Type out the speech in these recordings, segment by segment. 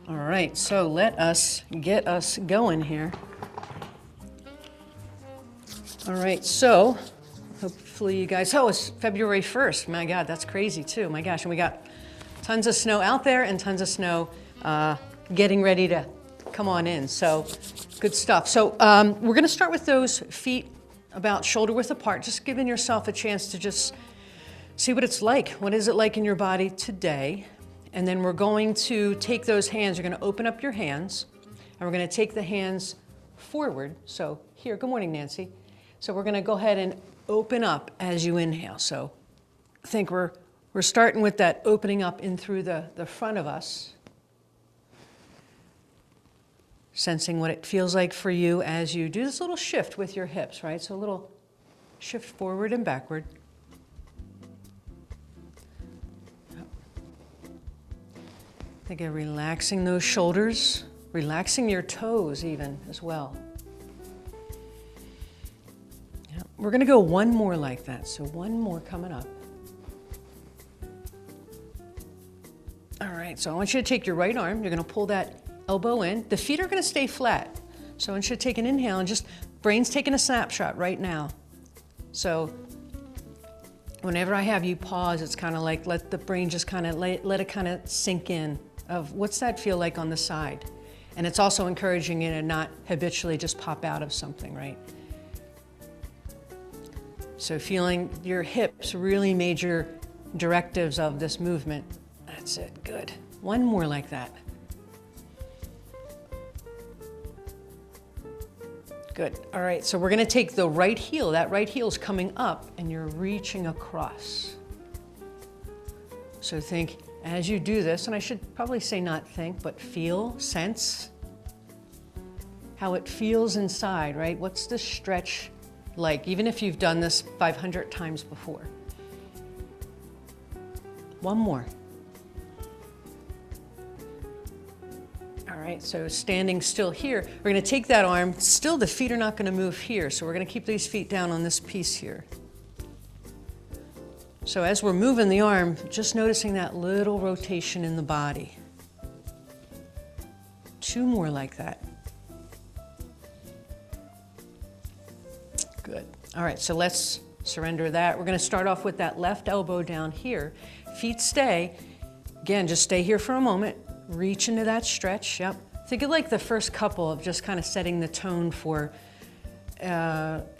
All right, so let us get us going here. All right, so hopefully you guys, oh, it's February 1st. My God, that's crazy too. My gosh, and we got tons of snow out there and tons of snow getting ready to come on in. So good stuff. So we're gonna start with those feet about shoulder width apart, just giving yourself a chance to just see what it's like. What is it like in your body today? And then we're going to take those hands, you're gonna open up your hands, and we're gonna take the hands forward. So here, good morning, Nancy. So we're gonna go ahead and open up as you inhale. So I think we're starting with that opening up in through the front of us. Sensing what it feels like for you as you do this little shift with your hips, right? So a little shift forward and backward. Again, relaxing those shoulders, relaxing your toes even as well. Yeah. We're gonna go one more like that. So one more coming up. All right, so I want you to take your right arm, you're gonna pull that elbow in. The feet are gonna stay flat. So I want you to take an inhale and just, brain's taking a snapshot right now. So whenever I have you pause, it's kind of like let the brain just kind of, let it kind of sink in of what's that feel like on the side. And it's also encouraging you to not habitually just pop out of something, right? So feeling your hips really major directives of this movement. That's it, good. One more like that. Good, all right, so we're gonna take the right heel. That right heel is coming up and you're reaching across. So think, as you do this, and I should probably say not think, but feel, sense how it feels inside, right? What's the stretch like, even if you've done this 500 times before? One more. All right, so standing still here, we're gonna take that arm, still the feet are not gonna move here, so we're gonna keep these feet down on this piece here. So as we're moving the arm, just noticing that little rotation in the body. Two more like that. Good. All right, so let's surrender that. We're gonna start off with that left elbow down here. Feet stay. Again, just stay here for a moment. Reach into that stretch, yep. Think of like the first couple of just kind of setting the tone for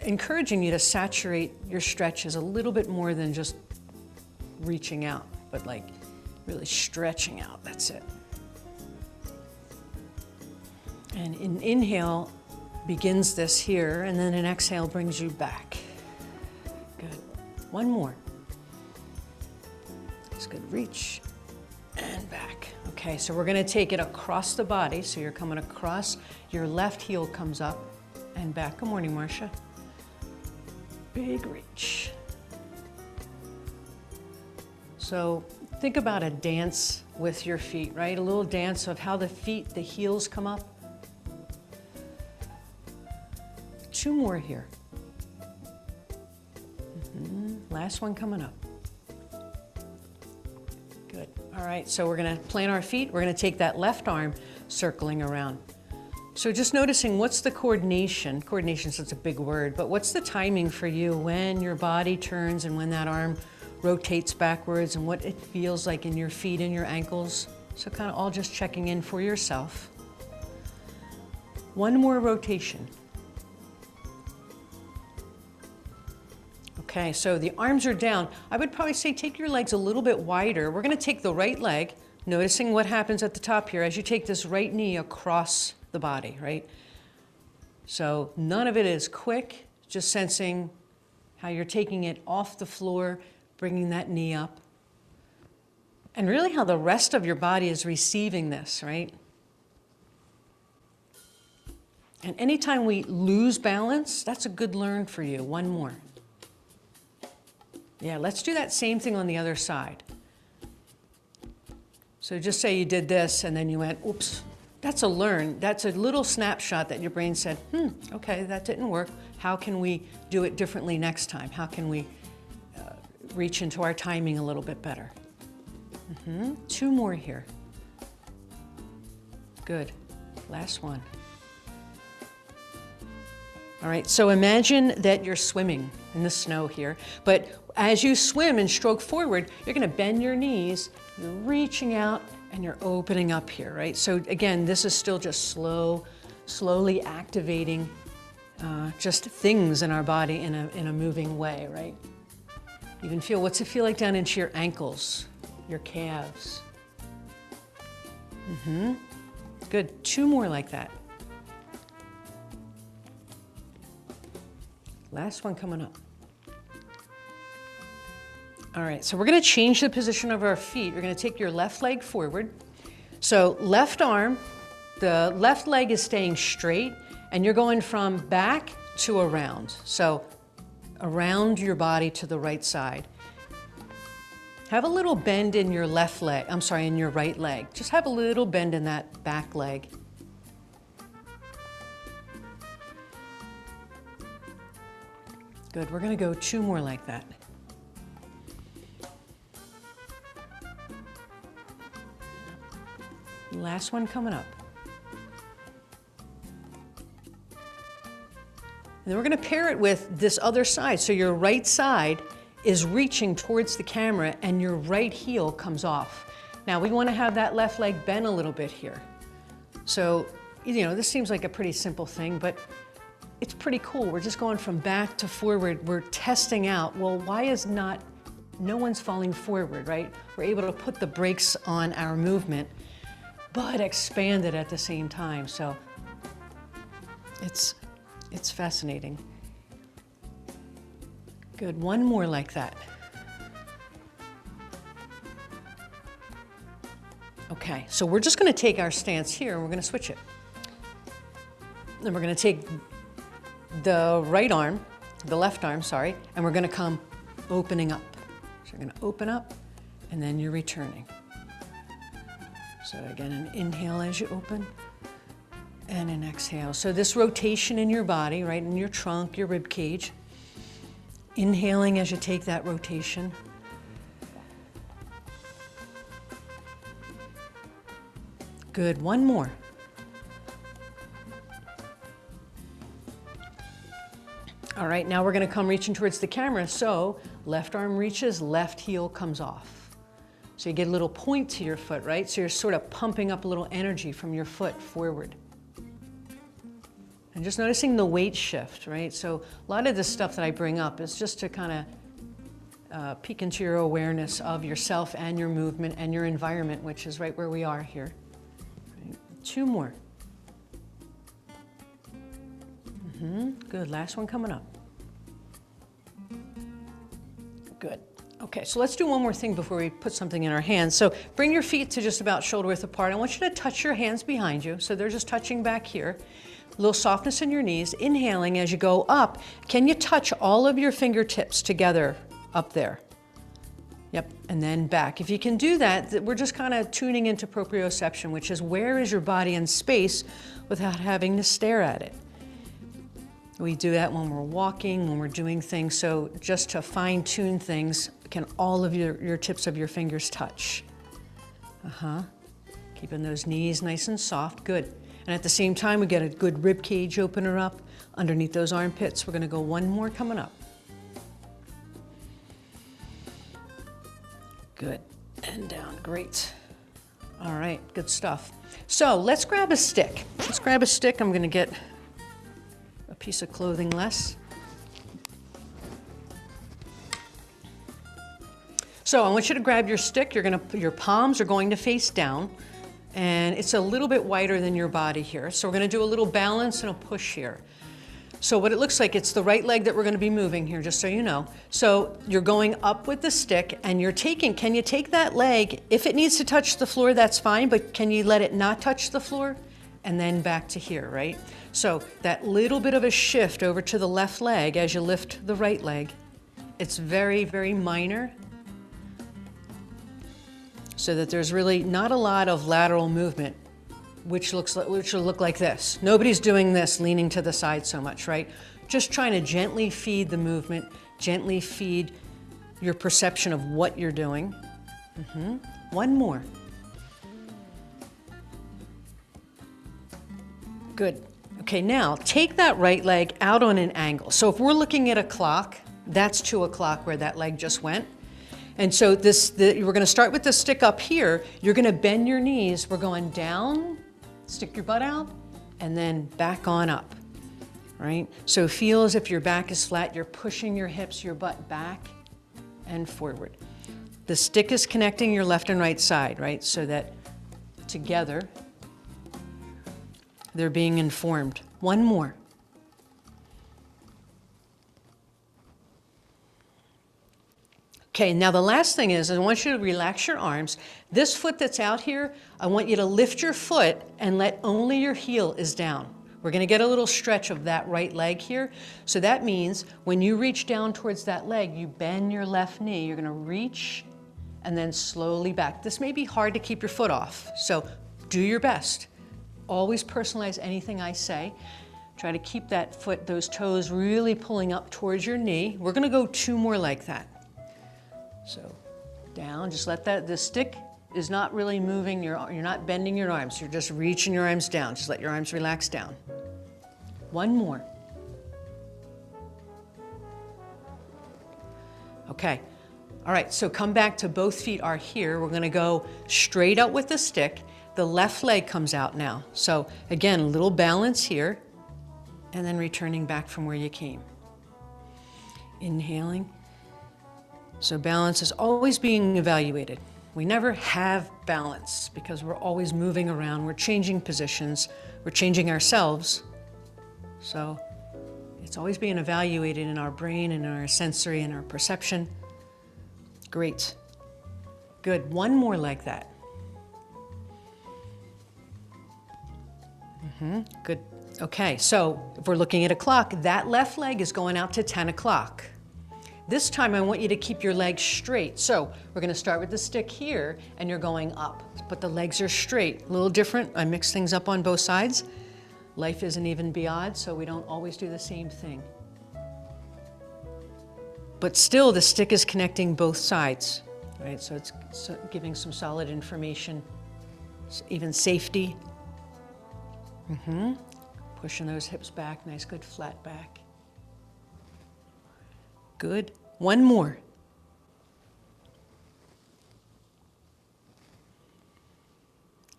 encouraging you to saturate your stretches a little bit more than just reaching out, but like really stretching out, that's it. And an inhale begins this here, and then an exhale brings you back. Good, one more. That's good, reach and back. Okay, so we're gonna take it across the body, so you're coming across, your left heel comes up and back. Good morning, Marcia. Big reach. So think about a dance with your feet, right? A little dance of how the feet, the heels come up. Two more here. Last one coming up. Good. All right, so we're gonna plant our feet. We're gonna take that left arm circling around. So just noticing what's the coordination. Coordination's such a big word, but what's the timing for you when your body turns and when that arm rotates backwards and what it feels like in your feet and your ankles. So kind of all just checking in for yourself. One more rotation. Okay, so the arms are down. I would probably say take your legs a little bit wider. We're gonna take the right leg, noticing what happens at the top here as you take this right knee across the body, right? So none of it is quick, just sensing how you're taking it off the floor, bringing that knee up. And really how the rest of your body is receiving this, right? And anytime we lose balance, that's a good learn for you. One more. Yeah, let's do that same thing on the other side. So just say you did this and then you went, oops. That's a learn. That's a little snapshot that your brain said, okay, that didn't work. How can we do it differently next time? How can we reach into our timing a little bit better? Two more here. Good. Last one. All right, so imagine that you're swimming in the snow here, but as you swim and stroke forward, you're gonna bend your knees, you're reaching out, and you're opening up here, right? So again, this is still just slowly activating just things in our body in a moving way, right? Even feel, what's it feel like down into your ankles, your calves? Good, 2 more like that. Last one coming up. All right, so we're gonna change the position of our feet. You're gonna take your left leg forward. So left arm, the left leg is staying straight, and you're going from back to around. So around your body to the right side. Have a little bend in your left leg, I'm sorry, in your right leg. Just have a little bend in that back leg. Good, we're gonna go 2 more like that. Last one coming up. And then we're gonna pair it with this other side. So your right side is reaching towards the camera and your right heel comes off. Now we wanna have that left leg bend a little bit here. So, you know, this seems like a pretty simple thing, but it's pretty cool. We're just going from back to forward. We're testing out, well, why is no one's falling forward, right? We're able to put the brakes on our movement, but expand it at the same time. So it's fascinating. Good, 1 more like that. Okay, so we're just gonna take our stance here and we're gonna switch it. Then we're gonna take the right arm, the left arm, sorry, and we're gonna come opening up. So you're gonna open up and then you're returning. So again, an inhale as you open and an exhale. So this rotation in your body, right, in your trunk, your rib cage, inhaling as you take that rotation. Good, 1 more. All right, now we're gonna come reaching towards the camera. So left arm reaches, left heel comes off. So you get a little point to your foot, right? So you're sort of pumping up a little energy from your foot forward. And just noticing the weight shift, right? So a lot of this stuff that I bring up is just to kind of peek into your awareness of yourself and your movement and your environment, which is right where we are here. Right. 2 more. Good, last one coming up. Good. Okay, so let's do one more thing before we put something in our hands. So bring your feet to just about shoulder width apart. I want you to touch your hands behind you. So they're just touching back here. A little softness in your knees. Inhaling as you go up. Can you touch all of your fingertips together up there? Yep, and then back. If you can do that, we're just kind of tuning into proprioception, which is where is your body in space without having to stare at it. We do that when we're walking, when we're doing things. So just to fine tune things, can all of your tips of your fingers touch? Keeping those knees nice and soft, good. And at the same time, we get a good rib cage opener up underneath those armpits. We're gonna go 1 more coming up. Good, and down, great. All right, good stuff. So let's grab a stick. Let's grab a stick. I'm gonna get a piece of clothing less. So I want you to grab your stick. Your palms are going to face down, and it's a little bit wider than your body here. So we're gonna do a little balance and a push here. So what it looks like, it's the right leg that we're gonna be moving here, just so you know. So you're going up with the stick and you're taking, can you take that leg? If it needs to touch the floor, that's fine, but can you let it not touch the floor? And then back to here, right? So that little bit of a shift over to the left leg as you lift the right leg. It's very, very minor, so that there's really not a lot of lateral movement, which will look like this. Nobody's doing this leaning to the side so much, right? Just trying to gently feed the movement, gently feed your perception of what you're doing. 1 more. Good. Okay, now take that right leg out on an angle. So if we're looking at a clock, that's 2 o'clock where that leg just went. And so we're gonna start with the stick up here. You're gonna bend your knees. We're going down, stick your butt out, and then back on up, right? So feel as if your back is flat. You're pushing your hips, your butt back and forward. The stick is connecting your left and right side, right? So that together, they're being informed. One more. Okay, now the last thing is I want you to relax your arms. This foot that's out here, I want you to lift your foot and let only your heel is down. We're gonna get a little stretch of that right leg here. So that means when you reach down towards that leg, you bend your left knee. You're gonna reach and then slowly back. This may be hard to keep your foot off, so do your best. Always personalize anything I say. Try to keep that foot, those toes really pulling up towards your knee. We're gonna go 2 more like that. So down, just let the stick is not really moving, you're not bending your arms, you're just reaching your arms down. Just let your arms relax down. 1 more. Okay, all right, so come back to both feet are here. We're gonna go straight up with the stick. The left leg comes out now. So again, a little balance here, and then returning back from where you came. Inhaling. So balance is always being evaluated. We never have balance because we're always moving around, we're changing positions, we're changing ourselves. So it's always being evaluated in our brain and our sensory and our perception. Great. Good. 1 more like that. Good. Okay, so if we're looking at a clock, that left leg is going out to 10 o'clock. This time I want you to keep your legs straight. So we're gonna start with the stick here and you're going up, but the legs are straight. A little different, I mix things up on both sides. Life isn't even beyond, so we don't always do the same thing. But still the stick is connecting both sides, right? So it's giving some solid information, even safety. Pushing those hips back, nice good flat back. Good. 1 more.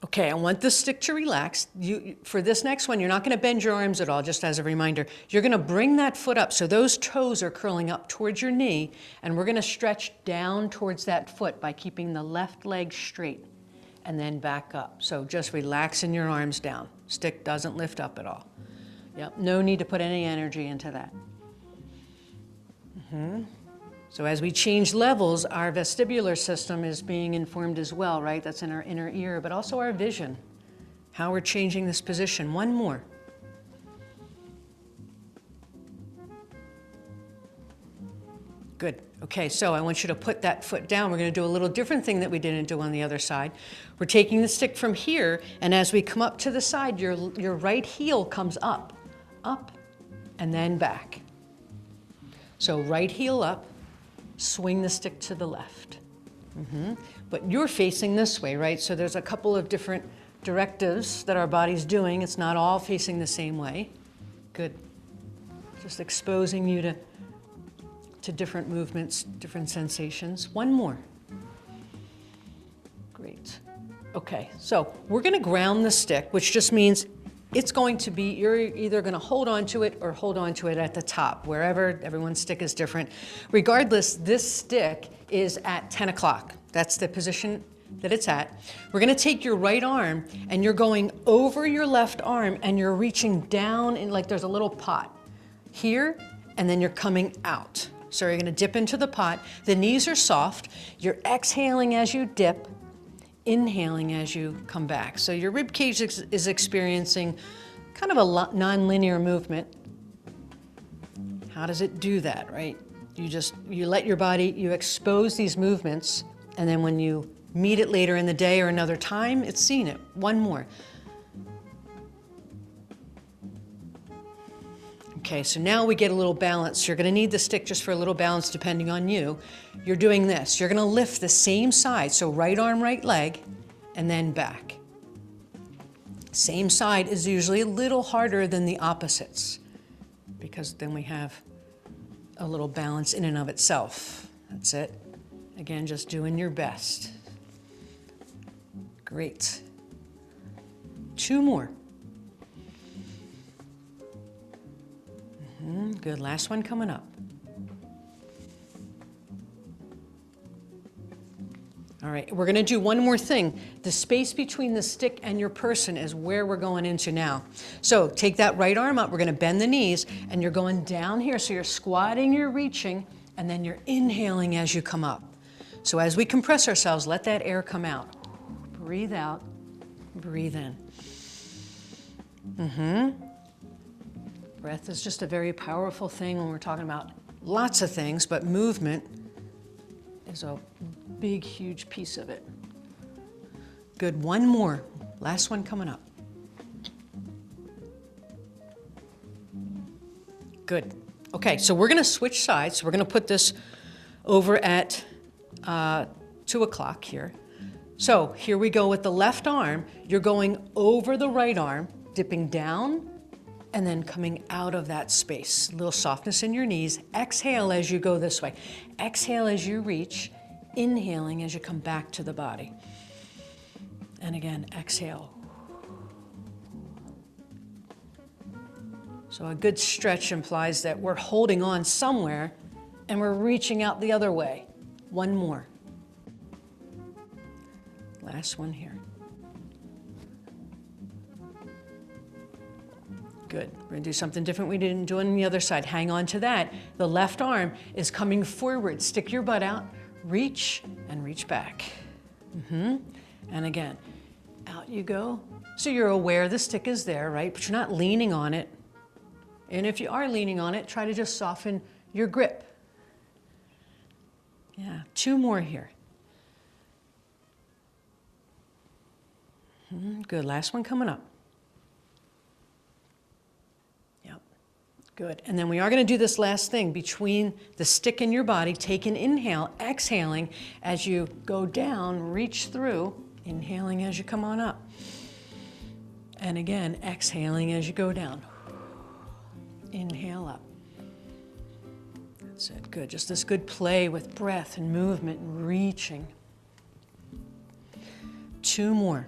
Okay, I want the stick to relax. For this next one, you're not gonna bend your arms at all, just as a reminder. You're gonna bring that foot up, so those toes are curling up towards your knee, and we're gonna stretch down towards that foot by keeping the left leg straight, and then back up. So just relaxing your arms down. Stick doesn't lift up at all. Yep, no need to put any energy into that. So as we change levels, our vestibular system is being informed as well, right? That's in our inner ear, but also our vision, how we're changing this position. 1 more. Good. Okay, so I want you to put that foot down. We're going to do a little different thing that we didn't do on the other side. We're taking the stick from here, and as we come up to the side, your right heel comes up, and then back. So right heel up, swing the stick to the left. But you're facing this way, right? So there's a couple of different directives that our body's doing. It's not all facing the same way. Good. Just exposing you to different movements, different sensations. 1 more. Great. Okay, so we're gonna ground the stick, which just means it's going to be, you're either gonna hold on to it or hold on to it at the top, wherever, everyone's stick is different. Regardless, this stick is at 10 o'clock. That's the position that it's at. We're gonna take your right arm and you're going over your left arm and you're reaching down in, like there's a little pot here, and then you're coming out. So you're gonna dip into the pot. The knees are soft. You're exhaling as you dip, inhaling as you come back. So your rib cage is experiencing kind of a non-linear movement. How does it do that, right? You let your body, you expose these movements, and then when you meet it later in the day or another time, it's seen it. 1 more. Okay, so now we get a little balance. You're gonna need the stick just for a little balance depending on you. You're doing this. You're gonna lift the same side, so right arm, right leg, and then back. Same side is usually a little harder than the opposites because then we have a little balance in and of itself. That's it. Again, just doing your best. Great. 2 more. Good, last one coming up. All right, we're gonna do one more thing. The space between the stick and your person is where we're going into now. So take that right arm up, we're gonna bend the knees, and you're going down here. So you're squatting, you're reaching, and then you're inhaling as you come up. So as we compress ourselves, let that air come out. Breathe out, breathe in. Breath is just a very powerful thing when we're talking about lots of things, but movement is a big, huge piece of it. Good, 1 more. Last one coming up. Good. Okay, so we're gonna switch sides. We're gonna put this over at 2 o'clock here. So here we go with the left arm. You're going over the right arm, dipping down, and then coming out of that space. A little softness in your knees. Exhale as you go this way. Exhale as you reach. Inhaling as you come back to the body. And again, exhale. So a good stretch implies that we're holding on somewhere and we're reaching out the other way. 1 more. Last one here. Good. We're going to do something different we didn't do on the other side. Hang on to that. The left arm is coming forward. Stick your butt out, reach, and reach back. And again, out you go. So you're aware the stick is there, right? But you're not leaning on it. And if you are leaning on it, try to just soften your grip. Yeah, 2 more here. Good. Last one coming up. Good. And then we are going to do this last thing between the stick and your body. Take an inhale, exhaling as you go down, reach through, inhaling as you come on up. And again, exhaling as you go down. Inhale up. That's it. Good. Just this good play with breath and movement and reaching. 2 more.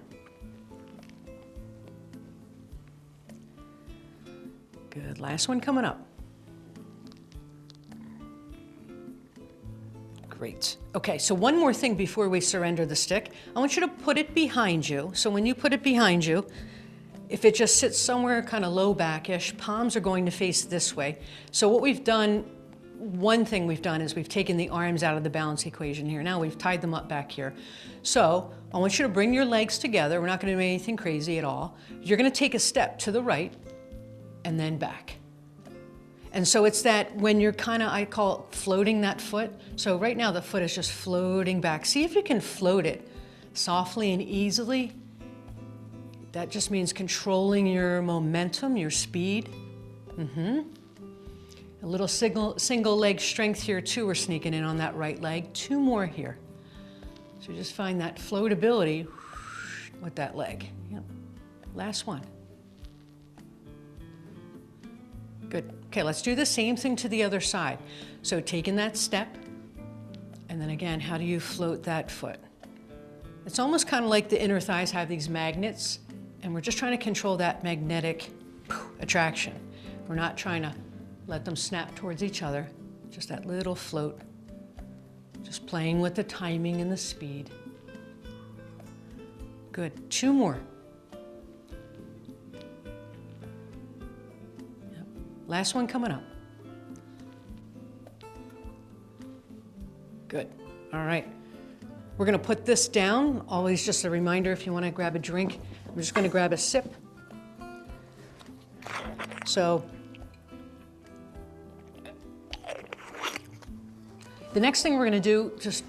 Good. Last one coming up. Great. Okay, so one more thing before we surrender the stick. I want you to put it behind you. So when you put it behind you, if it just sits somewhere kind of low back-ish, palms are going to face this way. So what we've done, one thing we've done is we've taken the arms out of the balance equation here. Now we've tied them up back here. So I want you to bring your legs together. We're not going to do anything crazy at all. You're going to take a step to the right, and then back. And so it's that when you're kind of, I call it floating that foot. So right now the foot is just floating back. See if you can float it softly and easily. That just means controlling your momentum, your speed. A little single leg strength here too. We're sneaking in on that right leg. 2 more here. So just find that floatability with that leg. Yep. Last one. Good. Okay, let's do the same thing to the other side. So taking that step, and then again, how do you float that foot? It's almost kind of like the inner thighs have these magnets, and we're just trying to control that magnetic attraction. We're not trying to let them snap towards each other, just that little float, just playing with the timing and the speed. Good. 2 more. Last one coming up. Good. All right. We're going to put this down. Always just a reminder if you want to grab a drink. I'm just going to grab a sip. So the next thing we're going to do just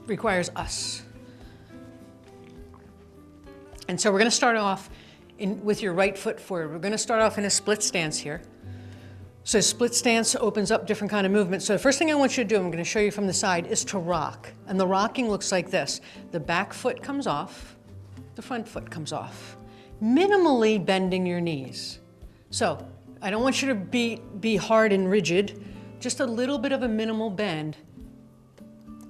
requires us. And so we're going to start off with your right foot forward. We're going to start off in a split stance here. So split stance opens up different kind of movement. So the first thing I want you to do, I'm going to show you from the side, is to rock. And the rocking looks like this. The back foot comes off the the front foot comes off. Minimally bending your knees. So I don't want you to be hard and rigid, just a little bit of a minimal bend,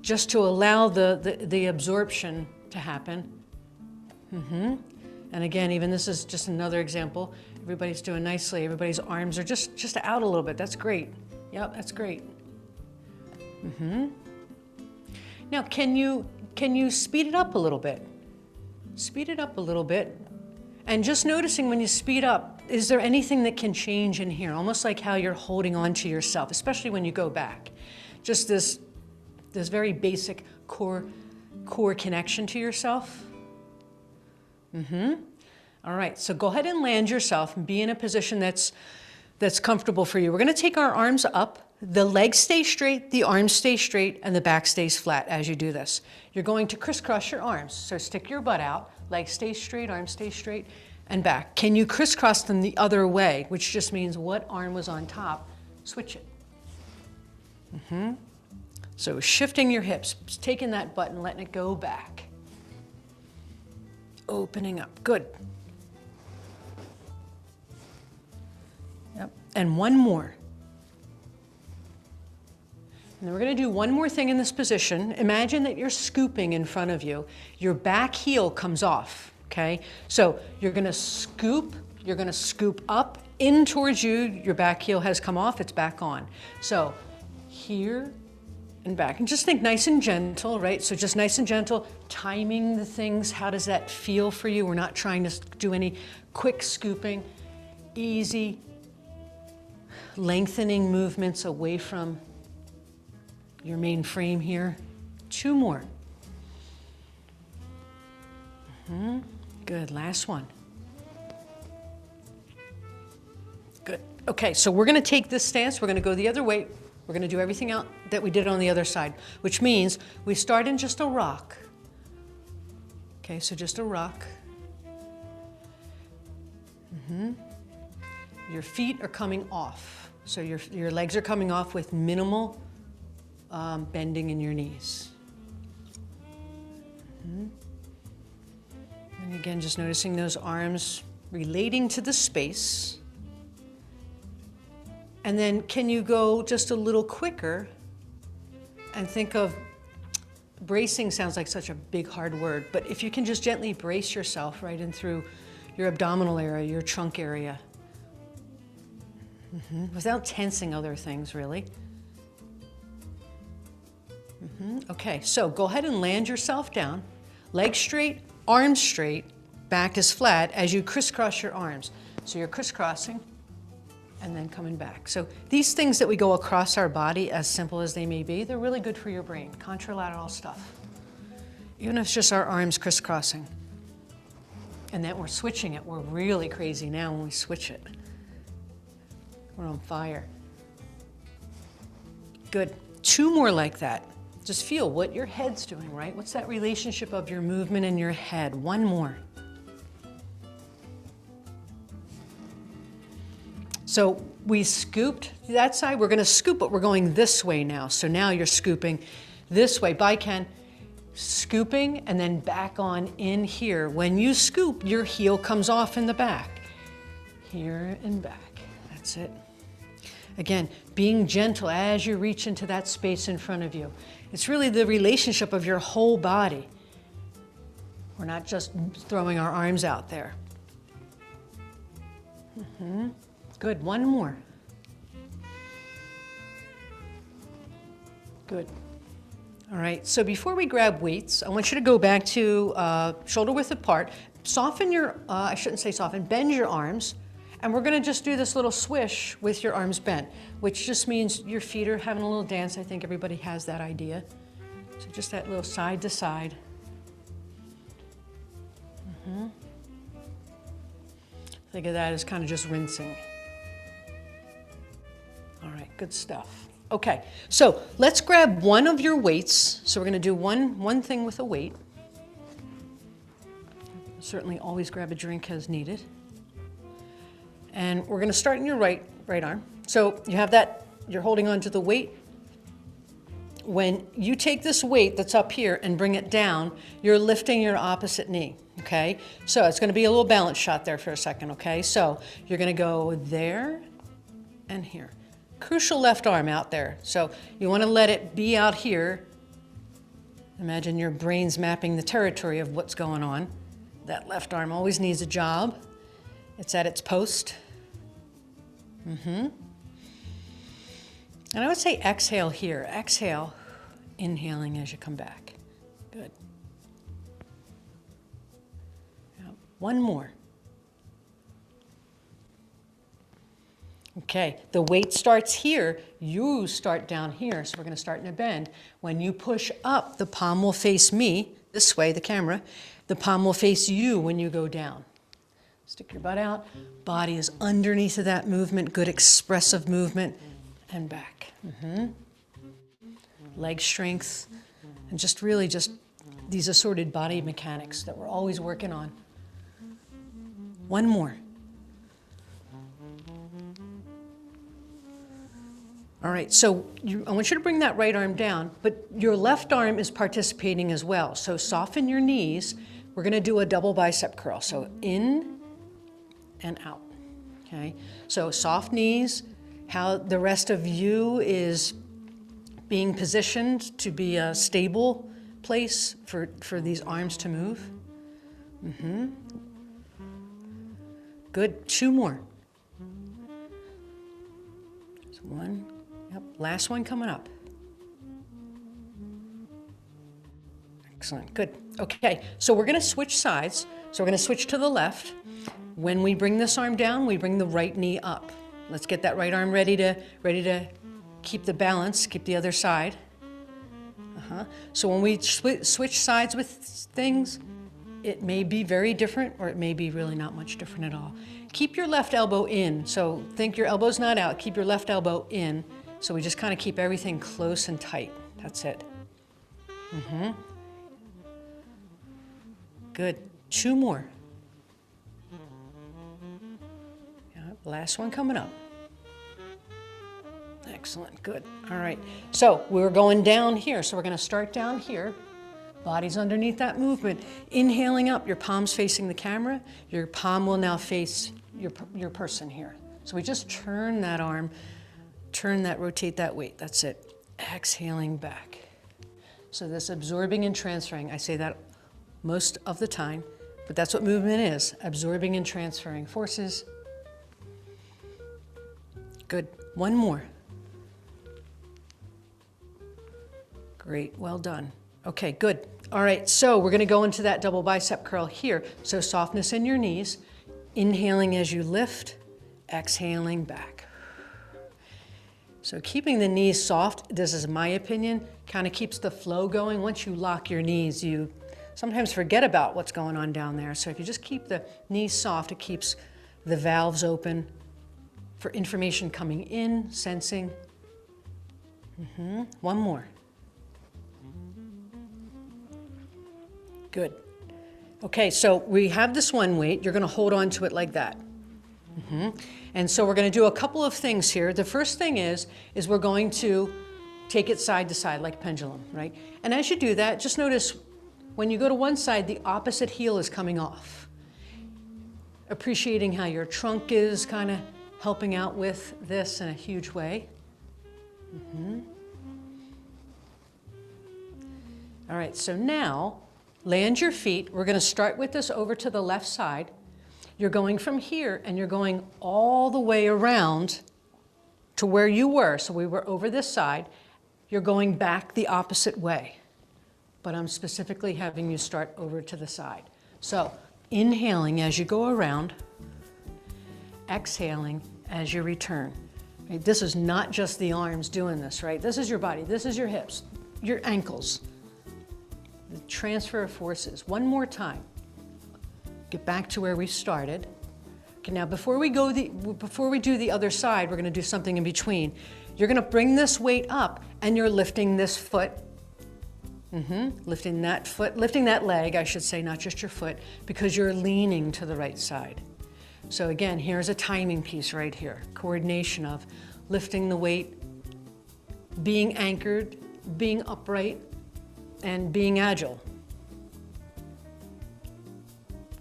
just to allow the absorption to happen. And again, even this is just another example. Everybody's doing nicely. Everybody's arms are just out a little bit. That's great. Yep, that's great. Now, can you speed it up a little bit? Speed it up a little bit. And just noticing when you speed up, is there anything that can change in here? Almost like how you're holding on to yourself, especially when you go back. Just this very basic core connection to yourself. All right, so go ahead and land yourself and be in a position that's comfortable for you. We're gonna take our arms up. The legs stay straight, the arms stay straight, and the back stays flat as you do this. You're going to crisscross your arms. So stick your butt out, legs stay straight, arms stay straight, and back. Can you crisscross them the other way, which just means what arm was on top, switch it. So shifting your hips, taking that butt and letting it go back. Opening up, good. Yep, and one more. And then we're going to do one more thing in this position. Imagine that you're scooping in front of you. Your back heel comes off, okay? So you're going to scoop up in towards you. Your back heel has come off, it's back on. So here and back. And just think nice and gentle, right? So just nice and gentle, timing the things. How does that feel for you? We're not trying to do any quick scooping. Easy, lengthening movements away from your main frame here. Two more. Good, last one. Good. Okay, so we're gonna take this stance, we're gonna go the other way. We're gonna do everything out that we did on the other side, which means we start in just a rock. Okay, so just a rock. Your feet are coming off. So your legs are coming off with minimal bending in your knees. And again, just noticing those arms relating to the space. And then can you go just a little quicker and think of, bracing sounds like such a big hard word, but if you can just gently brace yourself right in through your abdominal area, your trunk area, without tensing other things really. Okay, so go ahead and land yourself down, legs straight, arms straight, back is flat as you crisscross your arms. So you're crisscrossing and then coming back. So these things that we go across our body, as simple as they may be, they're really good for your brain, contralateral stuff. Even if it's just our arms crisscrossing. And then we're switching it. We're really crazy now when we switch it. We're on fire. Good. Two more like that. Just feel what your head's doing, right? What's that relationship of your movement and your head? One more. So we scooped that side. We're going to scoop, but we're going this way now. So now you're scooping this way. By Ken, scooping and then back on in here. When you scoop, your heel comes off in the back. Here and back. That's it. Again, being gentle as you reach into that space in front of you. It's really the relationship of your whole body. We're not just throwing our arms out there. Good, one more. Good. All right, so before we grab weights, I want you to go back to shoulder width apart. Soften your, I shouldn't say soften, bend your arms. And we're gonna just do this little swish with your arms bent, which just means your feet are having a little dance. I think everybody has that idea. So just that little side to side. Think of that as kind of just rinsing. All right, good stuff. Okay, so let's grab one of your weights. So we're gonna do one thing with a weight. Certainly always grab a drink as needed. And we're gonna start in your right arm. So you have that, you're holding on to the weight. when you take this weight that's up here and bring it down, you're lifting your opposite knee, okay? So it's gonna be a little balance shot there for a second, okay? So you're gonna go there and here. Crucial left arm out there. So you wanna let it be out here. Imagine your brain's mapping the territory of what's going on. That left arm always needs a job. It's at its post. And I would say exhale here. Exhale, inhaling as you come back. Good. Now, one more. Okay, the weight starts here, you start down here, so we're gonna start in a bend. When you push up, the palm will face me, this way, the camera. The palm will face you when you go down. Stick your butt out, body is underneath of that movement, good expressive movement, and back. Leg strength, and just really just these assorted body mechanics that we're always working on. One more. All right, so I want you to bring that right arm down, but your left arm is participating as well. So soften your knees. We're gonna do a double bicep curl. So in and out, okay? So soft knees, how the rest of you is being positioned to be a stable place for these arms to move. Good, 2 more. So 1, yep, last one coming up. Excellent, good. Okay, so we're gonna switch sides. So we're gonna switch to the left. When we bring this arm down, we bring the right knee up. Let's get that right arm ready to keep the balance, keep the other side. So when we switch sides with things, it may be very different or it may be really not much different at all. Keep your left elbow in. So think your elbow's not out, keep your left elbow in. So we just kind of keep everything close and tight. That's it. Good, 2 more. Last one coming up. Excellent, good. All right, so we're going down here. So we're gonna start down here. Body's underneath that movement. Inhaling up, your palm's facing the camera. Your palm will now face your person here. So we just turn that arm, rotate that weight, that's it. Exhaling back. So this absorbing and transferring, I say that most of the time, but that's what movement is, absorbing and transferring forces. Good, 1 more. Great, well done. Okay, good. All right, so we're gonna go into that double bicep curl here. So softness in your knees, inhaling as you lift, exhaling back. So keeping the knees soft, this is my opinion, kind of keeps the flow going. Once you lock your knees, you sometimes forget about what's going on down there. So if you just keep the knees soft, it keeps the valves open for information coming in, sensing. 1 more. Good. Okay, so we have this one weight. You're gonna hold on to it like that. And so we're gonna do a couple of things here. The first thing is we're going to take it side to side like pendulum, right? And as you do that, just notice when you go to one side, the opposite heel is coming off. Appreciating how your trunk is kind of helping out with this in a huge way. All right, so now land your feet. We're gonna start with this over to the left side. You're going from here and you're going all the way around to where you were. So we were over this side. You're going back the opposite way, but I'm specifically having you start over to the side. So inhaling as you go around, exhaling as you return. Right? This is not just the arms doing this, right? This is your body, this is your hips, your ankles. The transfer of forces. One more time. Get back to where we started. Okay, now before we do the other side, we're gonna do something in between. You're gonna bring this weight up and you're lifting this foot. Lifting that foot, lifting that leg, I should say, not just your foot, because you're leaning to the right side. So again, here's a timing piece right here. Coordination of lifting the weight, being anchored being upright and being agile.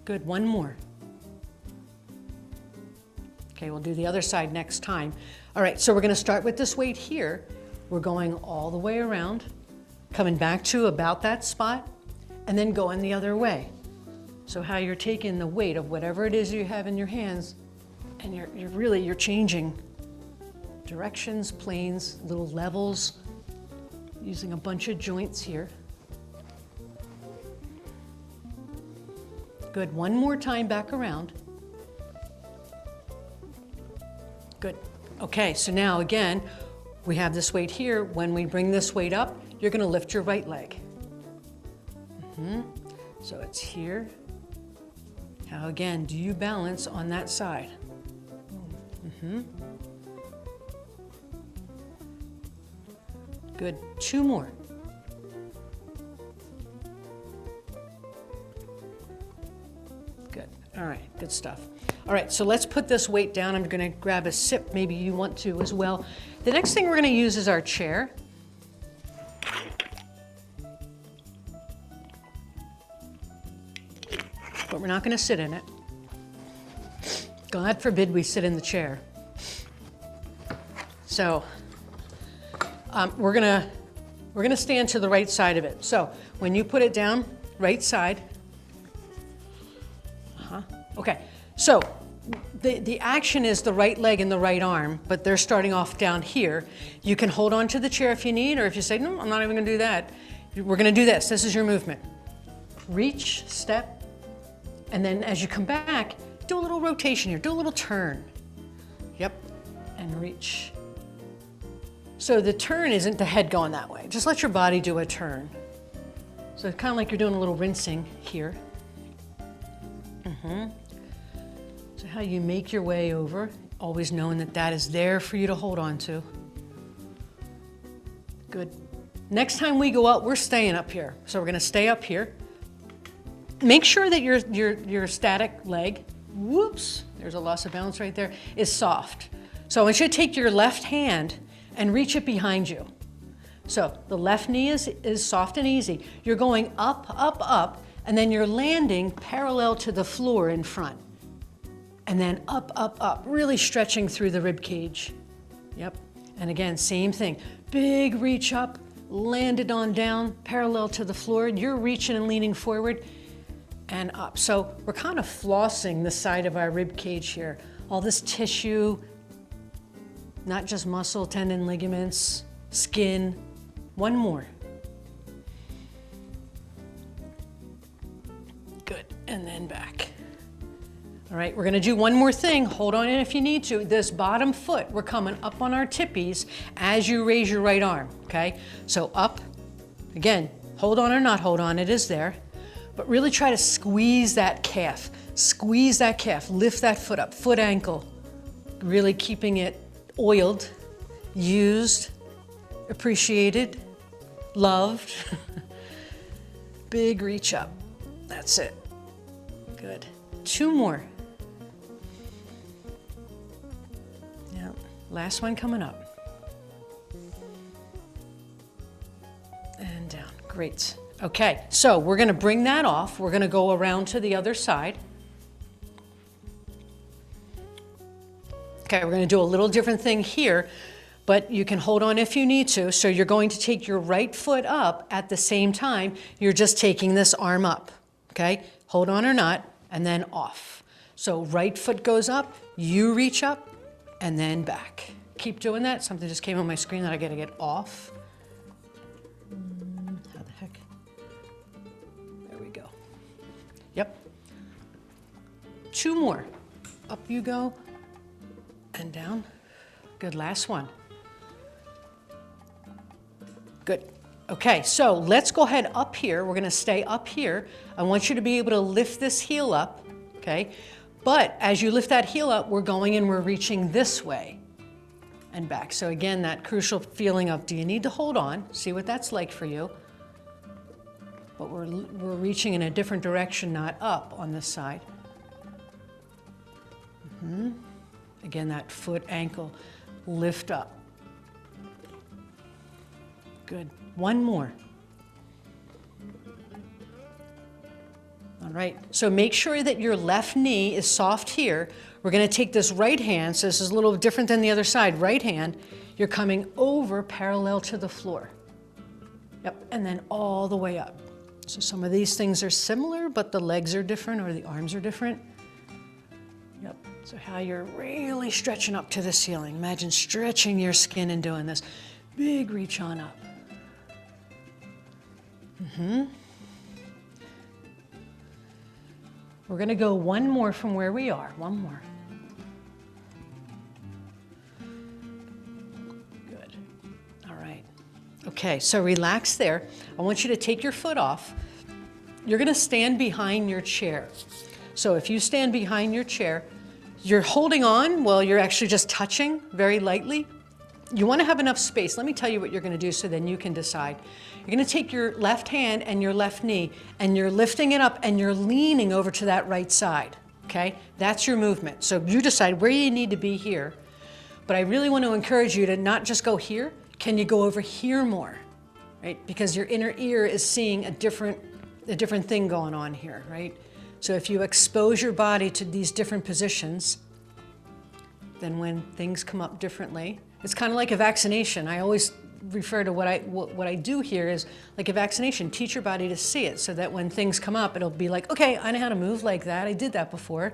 Good, one more. Okay, we'll do the other side next time. All right, so we're gonna start with this weight here. We're going all the way around, coming back to about that spot, and then going the other way. So how you're taking the weight of whatever it is you have in your hands, and you're changing directions, planes, little levels, using a bunch of joints here. Good, one more time back around. Good, okay, so now again, we have this weight here. When we bring this weight up, you're gonna lift your right leg. So it's here. How again, do you balance on that side? Good, two more. Good, all right, good stuff. All right, so let's put this weight down. I'm gonna grab a sip, maybe you want to as well. The next thing we're gonna use is our chair. But we're not gonna sit in it. God forbid we sit in the chair. So we're gonna stand to the right side of it. So when you put it down, right side. Okay, so the action is the right leg and the right arm, but they're starting off down here. You can hold on to the chair if you need, or if you say, no, I'm not even gonna do that. We're gonna do this, this is your movement. Reach, step, and then as you come back, do a little rotation here, do a little turn. Yep, and reach. So the turn isn't the head going that way. Just let your body do a turn. So it's kind of like you're doing a little rinsing here. So how you make your way over, always knowing that that is there for you to hold on to. Good. Next time we go out, we're staying up here. So we're gonna stay up here. Make sure that your static leg, whoops, there's a loss of balance right there, is soft. So I want you to take your left hand and reach it behind you. So the left knee is soft and easy. You're going up, up, up, and then you're landing parallel to the floor in front. And then up, up, up, really stretching through the rib cage. Yep, and again, same thing. Big reach up, landed on down, parallel to the floor. You're reaching and leaning forward and up. So we're kind of flossing the side of our rib cage here. All this tissue, not just muscle, tendon, ligaments, skin. One more. Good, and then back. All right, we're gonna do one more thing. Hold on in if you need to. This bottom foot, we're coming up on our tippies as you raise your right arm, okay? So up, again, hold on or not hold on, it is there. But really try to squeeze that calf. Squeeze that calf, lift that foot up, foot ankle. Really keeping it oiled, used, appreciated, loved. Big reach up, that's it. Good, two more. Yeah, last one coming up. And down, great. Okay, so we're gonna bring that off. We're gonna go around to the other side. Okay, we're gonna do a little different thing here, but you can hold on if you need to. So you're going to take your right foot up at the same time. You're just taking this arm up, okay? Hold on or not, and then off. So right foot goes up, you reach up, and then back. Keep doing that. Something just came on my screen that I gotta get off. How the heck? There we go. Yep. Two more. Up you go, and down. Good, last one. Good. Okay, so let's go ahead up here. We're gonna stay up here. I want you to be able to lift this heel up, okay? But as you lift that heel up, we're going and we're reaching this way and back. So again, that crucial feeling of, do you need to hold on? See what that's like for you. But we're reaching in a different direction, not up on this side. Again, that foot, ankle, lift up. Good. One more. All right, so make sure that your left knee is soft here. We're gonna take this right hand, so this is a little different than the other side. Right hand, you're coming over parallel to the floor. Yep, and then all the way up. So some of these things are similar, but the legs are different or the arms are different. Yep, so how you're really stretching up to the ceiling. Imagine stretching your skin and doing this. Big reach on up. We're gonna go one more from where we are, one more. Good, all right. Okay, so relax there. I want you to take your foot off. You're gonna stand behind your chair. So if you stand behind your chair, you're holding on while you're actually just touching very lightly. You wanna have enough space. Let me tell you what you're gonna do so then you can decide. You're gonna take your left hand and your left knee and you're lifting it up and you're leaning over to that right side, okay? That's your movement. So you decide where you need to be here. But I really want to encourage you to not just go here. Can you go over here more, right? Because your inner ear is seeing a different thing going on here, right? So if you expose your body to these different positions, then when things come up differently, it's kind of like a vaccination. I always refer to what I do here is like a vaccination. Teach your body to see it so that when things come up, it'll be like, okay, I know how to move like that. I did that before.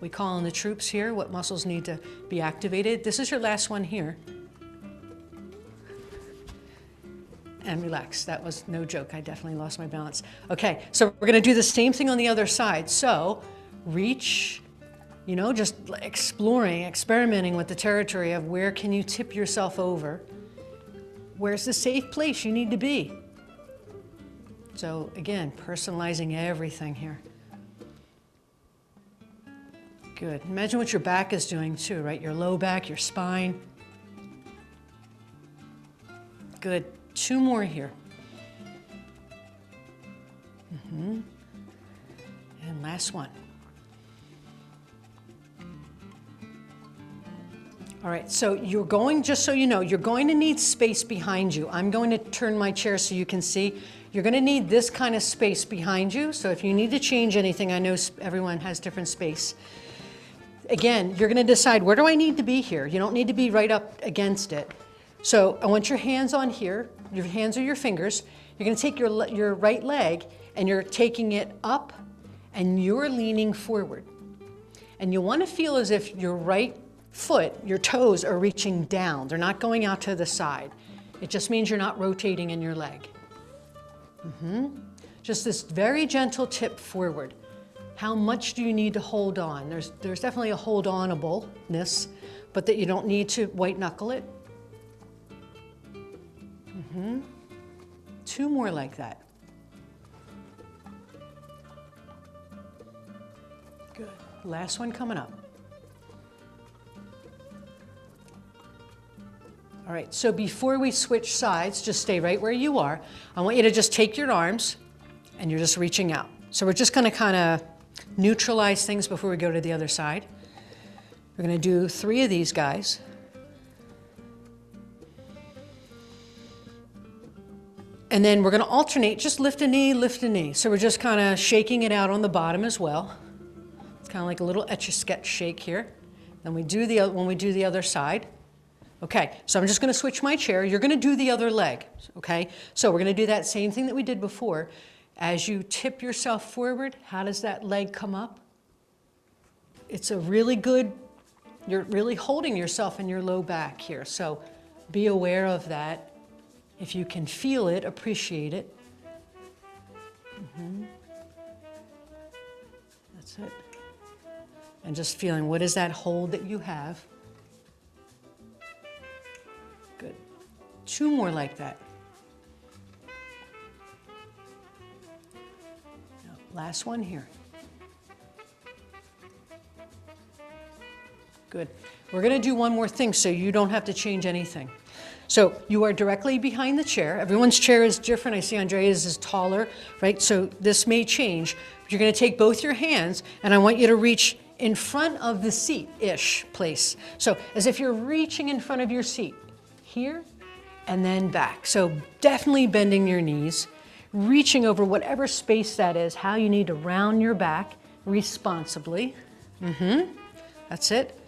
We call in the troops here, what muscles need to be activated. This is your last one here. And relax, that was no joke. I definitely lost my balance. Okay, so we're gonna do the same thing on the other side. So reach, you know, just exploring, experimenting with the territory of where can you tip yourself over. Where's the safe place you need to be? So again, personalizing everything here. Good. Imagine what your back is doing too, right? Your low back, your spine. Good. Two more here. And last one. All right, so you're going, just so you know, you're going to need space behind you. I'm going to turn my chair so you can see. You're going to need this kind of space behind you. So if you need to change anything, I know everyone has different space. Again, you're going to decide, where do I need to be here? You don't need to be right up against it. So I want your hands on here. Your hands are your fingers. You're going to take your right leg and you're taking it up and you're leaning forward. And you want to feel as if your right foot, your toes are reaching down. They're not going out to the side. It just means you're not rotating in your leg. Just this very gentle tip forward. How much do you need to hold on? There's definitely a hold onableness, but that you don't need to white knuckle it. Two more like that. Good. Last one coming up. All right, so before we switch sides, just stay right where you are. I want you to just take your arms and you're just reaching out. So we're just gonna kind of neutralize things before we go to the other side. We're gonna do 3 of these guys. And then we're gonna alternate, just lift a knee, lift a knee. So we're just kind of shaking it out on the bottom as well. It's kind of like a little Etch-a-Sketch shake here. Then when we do the other side. Okay, so I'm just gonna switch my chair. You're gonna do the other leg, okay? So we're gonna do that same thing that we did before. As you tip yourself forward, how does that leg come up? It's a really good, you're really holding yourself in your low back here. So be aware of that. If you can feel it, appreciate it. That's it. And just feeling, what is that hold that you have? Good. 2 more like that. Now, last one here. Good. We're going to do one more thing so you don't have to change anything. So you are directly behind the chair. Everyone's chair is different. I see Andrea's is taller, right? So this may change. You're going to take both your hands and I want you to reach in front of the seat-ish place. So as if you're reaching in front of your seat. Here, and then back. So definitely bending your knees, reaching over whatever space that is, how you need to round your back responsibly. That's it.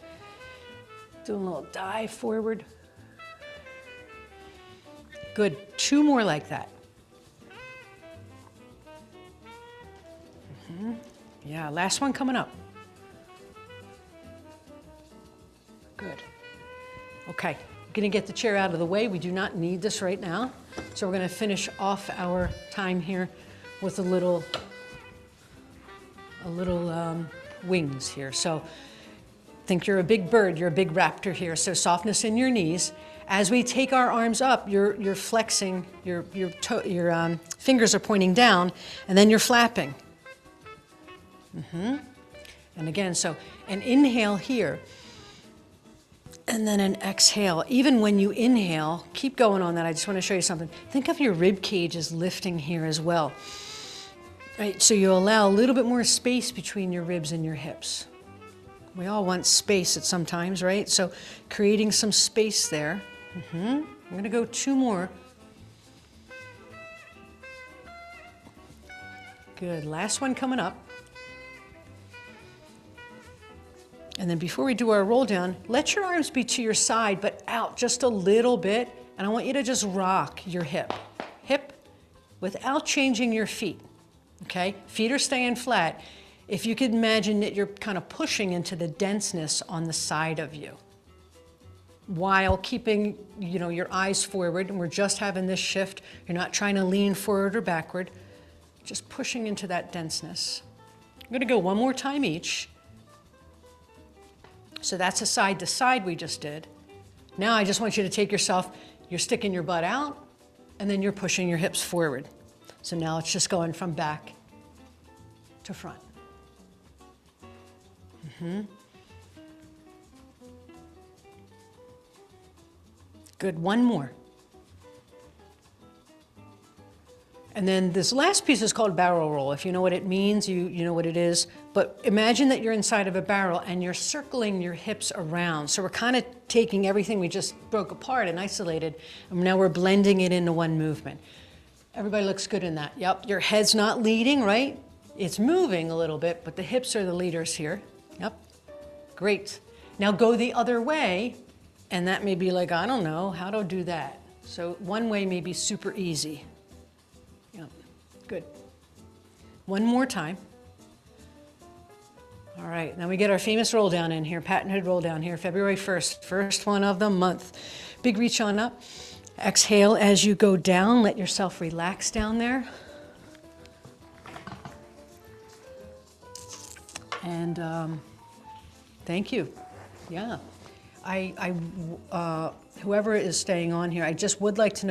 Doing a little dive forward. Good, 2 more like that. Yeah, last one coming up. Good. Okay, I'm gonna get the chair out of the way. We do not need this right now. So we're gonna finish off our time here with a little wings here. So think you're a big bird, you're a big raptor here. So softness in your knees. As we take our arms up, you're flexing, your fingers are pointing down, and then you're flapping. And again, so an inhale here, and then an exhale. Even when you inhale, keep going on that. I just want to show you something. Think of your rib cage as lifting here as well. Right, so you allow a little bit more space between your ribs and your hips. We all want space at some times, right? So creating some space there. I'm gonna go 2 more. Good, last one coming up. And then before we do our roll down, let your arms be to your side, but out just a little bit. And I want you to just rock your hip without changing your feet, okay? Feet are staying flat. If you could imagine that you're kind of pushing into the denseness on the side of you while keeping, your eyes forward, and we're just having this shift. You're not trying to lean forward or backward, just pushing into that denseness. I'm gonna go 1 more time each. So that's a side to side we just did. Now I just want you to take yourself, you're sticking your butt out, and then you're pushing your hips forward. So now it's just going from back to front. Good, 1 more. And then this last piece is called barrel roll. If you know what it means, you know what it is. But imagine that you're inside of a barrel and you're circling your hips around. So we're kind of taking everything we just broke apart and isolated, and now we're blending it into one movement. Everybody looks good in that. Yep, your head's not leading, right? It's moving a little bit, but the hips are the leaders here. Yep, great. Now go the other way, and that may be like, I don't know, how to do that? So one way may be super easy. Yep, good. 1 more time. All right, now we get our famous roll down in here, patented roll down here, February 1st, first one of the month. Big reach on up. Exhale as you go down, let yourself relax down there. And thank you. Yeah, whoever is staying on here, I just would like to know